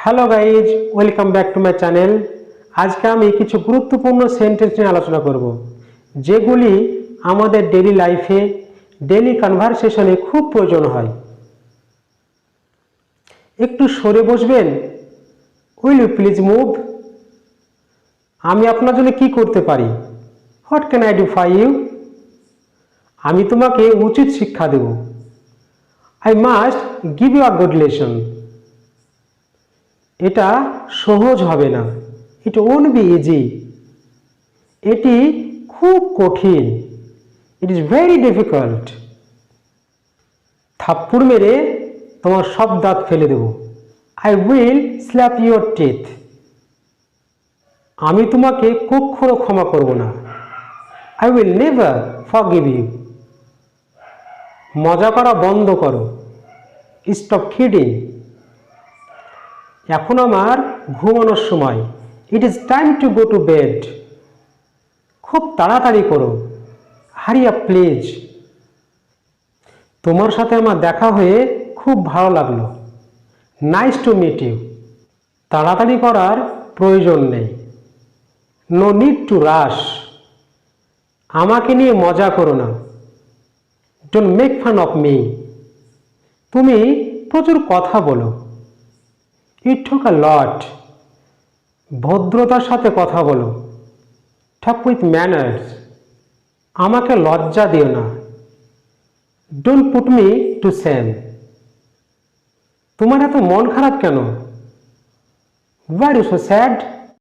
Hello guys, welcome back to my channel. আজকে আমি কিছু গুরুত্বপূর্ণ সেন্টেন্স নিয়ে আলোচনা করব, যেগুলি আমাদের ডেইলি লাইফে, ডেইলি কনভারসেশনে খুব প্রয়োজন হয়। একটু সরে বসবেন? Will you please move? আমি আপনার জন্য কি করতে পারি? What can I do for you? আমি তোমাকে উচিত শিক্ষা দেব। I must give you a good lesson. এটা সহজ হবে না। It won't be easy. এটি খুব কঠিন। It is very difficult. থাপ্পড় মেরে তোমার সব দাঁত ফেলে দেব। I will slap your teeth. আমি তোমাকে কখনো ক্ষমা করব না। I will never forgive you. মজা করা বন্ধ করো। Stop kidding. এখন আমার ঘুমানোর সময়। It is time to go to bed. খুব তাড়াতাড়ি করো। Hurry up please. তোমার সাথে আমার দেখা হয়ে খুব ভালো লাগলো। Nice to meet you. তাড়াতাড়ি করার প্রয়োজন নেই। No need to rush. আমাকে নিয়ে মজা করো না। Don't make fun of me. তুমি প্রচুর কথা বলো। You talk a lot. ভদ্রতার সাথে কথা বলো। Talk with manners. আমাকে লজ্জা দিও না। Don't put me to shame. তোমার এত মন খারাপ কেন? Why are you so sad?